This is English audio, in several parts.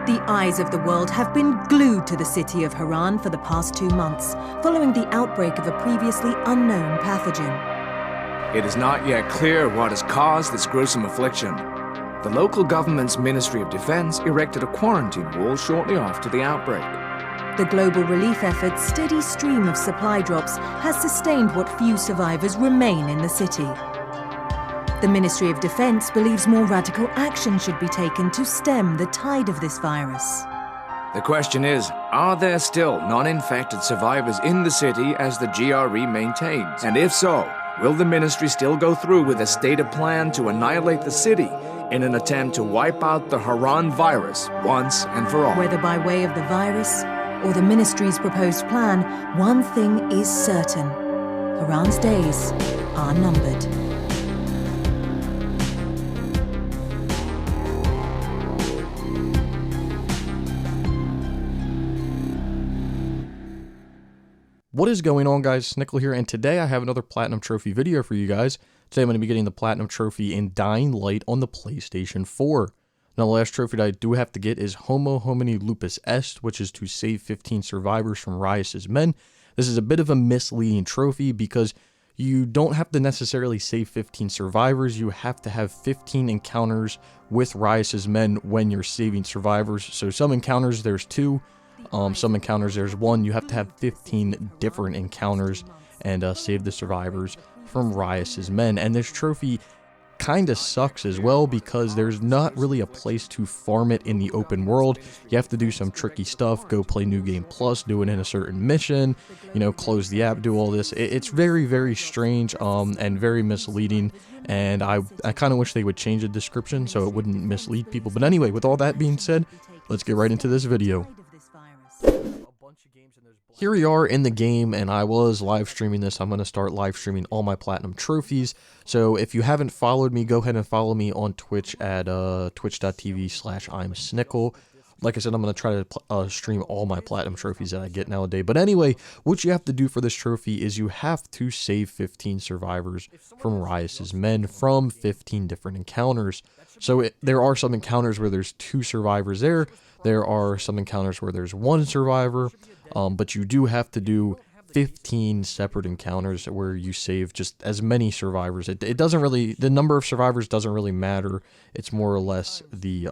The eyes of the world have been glued to the city of Harran for the past 2 months, following the outbreak of a previously unknown pathogen. It is not yet clear what has caused this gruesome affliction. The local government's Ministry of Defense erected a quarantine wall shortly after the outbreak. The global relief effort's steady stream of supply drops has sustained what few survivors remain in the city. The Ministry of Defense believes more radical action should be taken to stem the tide of this virus. The question is, are there still non-infected survivors in the city as the GRE maintains? And if so, will the ministry still go through with a stated plan to annihilate the city in an attempt to wipe out the Harran virus once and for all? Whether by way of the virus or the ministry's proposed plan, one thing is certain: Harran's days are numbered. What is going on, guys? Snickel here, and today I have another Platinum Trophy video for you guys. Today I'm going to be getting the Platinum Trophy in Dying Light on the PlayStation 4. Now, the last trophy that I do have to get is Homo Homini Lupus Est, which is to save 15 survivors from Rais' men. This is a bit of a misleading trophy because you don't have to necessarily save 15 survivors. You have to have 15 encounters with Rais' men when you're saving survivors. So some encounters there's 2. Some encounters there's 1. You have to have 15 different encounters and save the survivors from Rais' men. And this trophy kind of sucks as well because there's not really a place to farm it in the open world. You have to do some tricky stuff, go play New Game Plus, do it in a certain mission, you know, close the app, do all this. It's very, very strange and very misleading, and I kind of wish they would change the description so it wouldn't mislead people. But anyway, with all that being said, let's get right into this video. Here we are in the game, and I was live streaming this. I'm going to start live streaming all my Platinum Trophies. So if you haven't followed me, go ahead and follow me on Twitch at twitch.tv/I'mSnickel. Like I said, I'm going to try to stream all my Platinum Trophies that I get nowadays. But anyway, what you have to do for this trophy is you have to save 15 survivors from Rais' men from 15 different encounters. So there are some encounters where there's 2 survivors there. There are some encounters where there's 1 survivor. But you do have to do 15 separate encounters where you save just as many survivors. It doesn't really, the number of survivors doesn't really matter. It's more or less the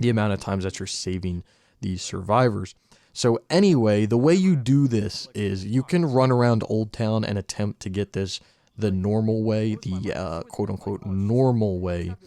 amount of times that you're saving these survivors. So anyway, the way you do this is you can run around Old Town and attempt to get this the normal way, the quote-unquote normal way.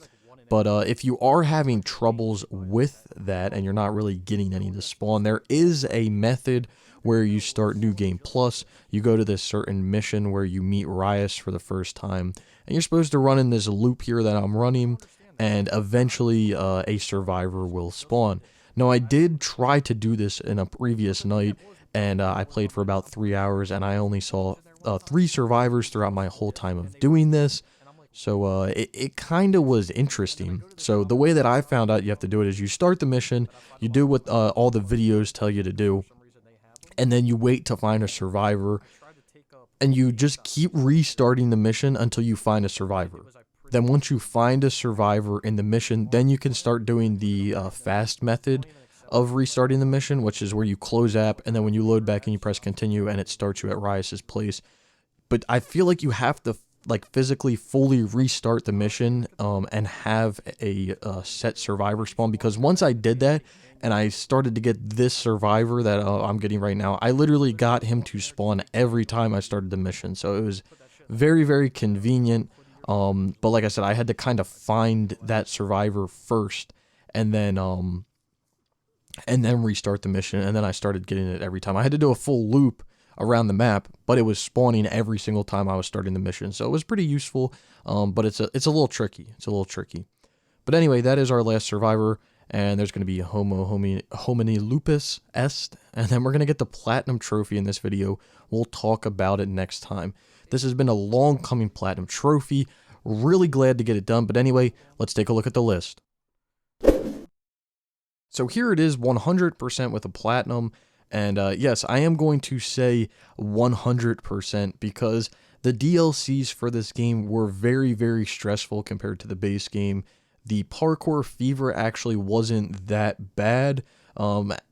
But if you are having troubles with that and you're not really getting any to spawn, there is a method where you start New Game Plus. You go to this certain mission where you meet Rais for the first time, and you're supposed to run in this loop here that I'm running, and eventually a survivor will spawn. Now, I did try to do this in a previous night, and I played for about 3 hours, and I only saw 3 survivors throughout my whole time of doing this. So it kind of was interesting. So the way that I found out you have to do it is you start the mission, you do what all the videos tell you to do, and then you wait to find a survivor, and you just keep restarting the mission until you find a survivor. Then once you find a survivor in the mission, then you can start doing the fast method of restarting the mission, which is where you close app, and then when you load back and you press continue, and it starts you at Rais' place. But I feel like you have to physically fully restart the mission and have a set survivor spawn, because once I did that and I started to get this survivor that I'm getting right now, I literally got him to spawn every time I started the mission. So it was very, very convenient. But like I said, I had to kind of find that survivor first and then restart the mission, and then I started getting it every time. I had to do a full loop around the map, but it was spawning every single time I was starting the mission, so it was pretty useful. But it's a little tricky. It's a little tricky. But anyway, that is our last survivor, and there's going to be Homo Homini Lupus Est, and then we're going to get the Platinum Trophy in this video. We'll talk about it next time. This has been a long coming Platinum Trophy. Really glad to get it done. But anyway, let's take a look at the list. So here it is, 100% with a Platinum. And yes, I am going to say 100% because the DLCs for this game were very, very stressful compared to the base game. The parkour fever actually wasn't that bad.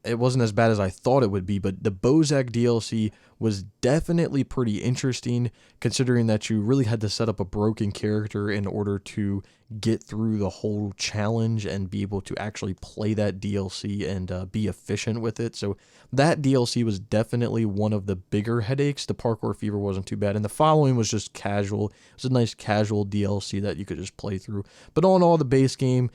It wasn't as bad as I thought it would be, but the Bozak DLC was definitely pretty interesting, considering that you really had to set up a broken character in order to get through the whole challenge and be able to actually play that DLC and be efficient with it. So that DLC was definitely one of the bigger headaches. The parkour fever wasn't too bad, and the following was just casual. It was a nice casual DLC that you could just play through. But all in all, the base game,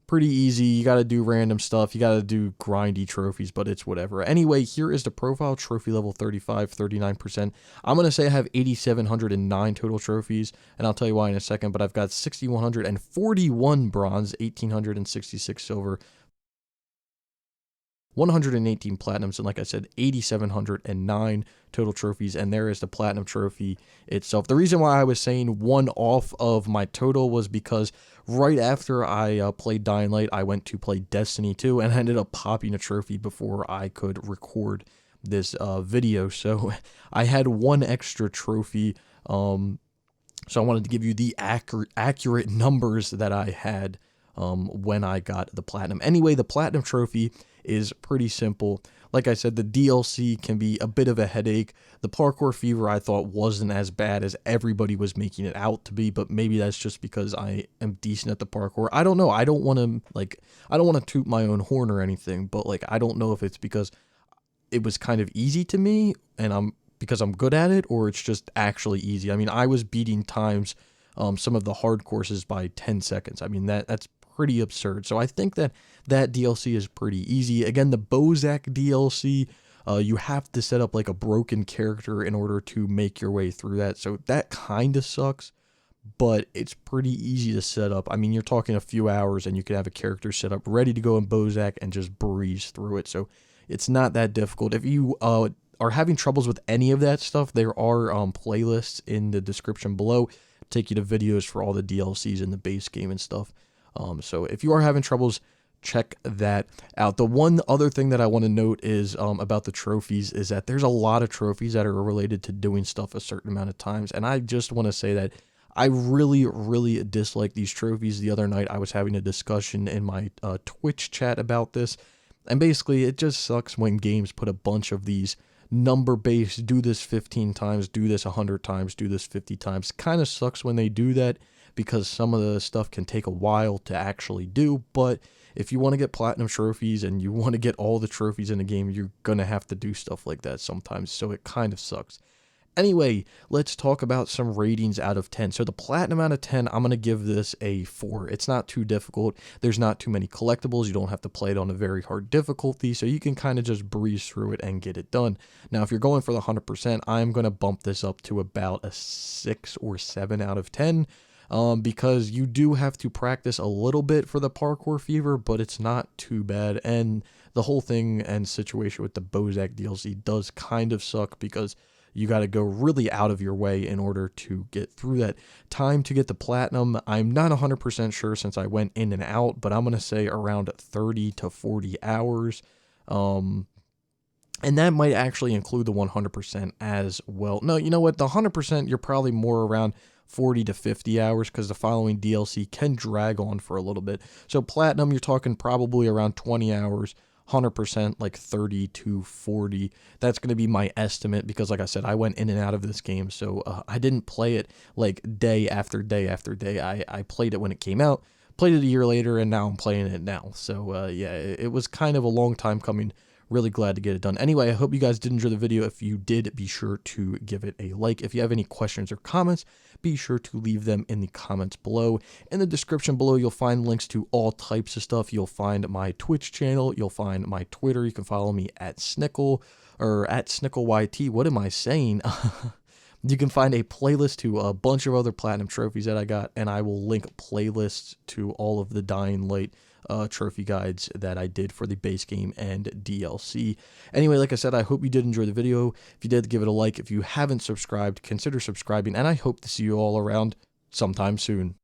pretty easy. You got to do random stuff. You got to do grindy trophies, but it's whatever. Anyway, here is the profile. Trophy level 35, 39%. I'm going to say I have 8,709 total trophies, and I'll tell you why in a second, but I've got 6,141 bronze, 1,866 silver, 118 platinums, and like I said, 8,709 total trophies, and there is the platinum trophy itself. The reason why I was saying one off of my total was because right after I played Dying Light, I went to play Destiny 2, and I ended up popping a trophy before I could record this video, so I had one extra trophy, so I wanted to give you the accurate numbers that I had when I got the platinum. Anyway, the platinum trophy is pretty simple. Like I said, the DLC can be a bit of a headache. The parkour fever I thought wasn't as bad as everybody was making it out to be, but maybe that's just because I am decent at the parkour. I don't know. I don't want to toot my own horn or anything, but like I don't know if it's because it was kind of easy to me and because I'm good at it, or it's just actually easy. I mean, I was beating times some of the hard courses by 10 seconds. I mean, that's pretty absurd. So I think that DLC is pretty easy. Again, the Bozak DLC, you have to set up like a broken character in order to make your way through that. So that kind of sucks, but it's pretty easy to set up. I mean, you're talking a few hours and you can have a character set up ready to go in Bozak and just breeze through it. So it's not that difficult. If you are having troubles with any of that stuff, there are playlists in the description below. Take you to videos for all the DLCs in the base game and stuff. So if you are having troubles, check that out. The one other thing that I want to note is about the trophies is that there's a lot of trophies that are related to doing stuff a certain amount of times. And I just want to say that I really, really dislike these trophies. The other night I was having a discussion in my Twitch chat about this. And basically it just sucks when games put a bunch of these number-based, do this 15 times, do this 100 times, do this 50 times. Kind of sucks when they do that, because some of the stuff can take a while to actually do, but if you want to get platinum trophies and you want to get all the trophies in the game, you're going to have to do stuff like that sometimes, so it kind of sucks. Anyway, let's talk about some ratings out of 10. So the platinum out of 10, I'm going to give this a 4. It's not too difficult. There's not too many collectibles. You don't have to play it on a very hard difficulty, so you can kind of just breeze through it and get it done. Now, if you're going for the 100%, I'm going to bump this up to about a 6 or 7 out of 10. Because you do have to practice a little bit for the parkour fever, but it's not too bad. And the whole thing and situation with the Bozak DLC does kind of suck, because you got to go really out of your way in order to get through that. Time to get the platinum, I'm not 100% sure since I went in and out, but I'm going to say around 30 to 40 hours. And that might actually include the 100% as well. No, you know what? The 100%, you're probably more around 40 to 50 hours, because the following DLC can drag on for a little bit. So platinum, you're talking probably around 20 hours. 100% like 30 to 40. That's going to be my estimate, because like I said, I went in and out of this game, so I didn't play it like day after day after day. I played it when it came out, played it a year later, and now I'm playing it now. So yeah, it was kind of a long time coming. Really glad to get it done. Anyway, I hope you guys did enjoy the video. If you did, be sure to give it a like. If you have any questions or comments, be sure to leave them in the comments below. In the description below, you'll find links to all types of stuff. You'll find my Twitch channel. You'll find my Twitter. You can follow me at Snickel, or at SnickelYT. What am I saying? You can find a playlist to a bunch of other platinum trophies that I got, and I will link playlists to all of the Dying Light trophy guides that I did for the base game and DLC. Anyway, like I said, I hope you did enjoy the video. If you did, give it a like. If you haven't subscribed, consider subscribing, and I hope to see you all around sometime soon.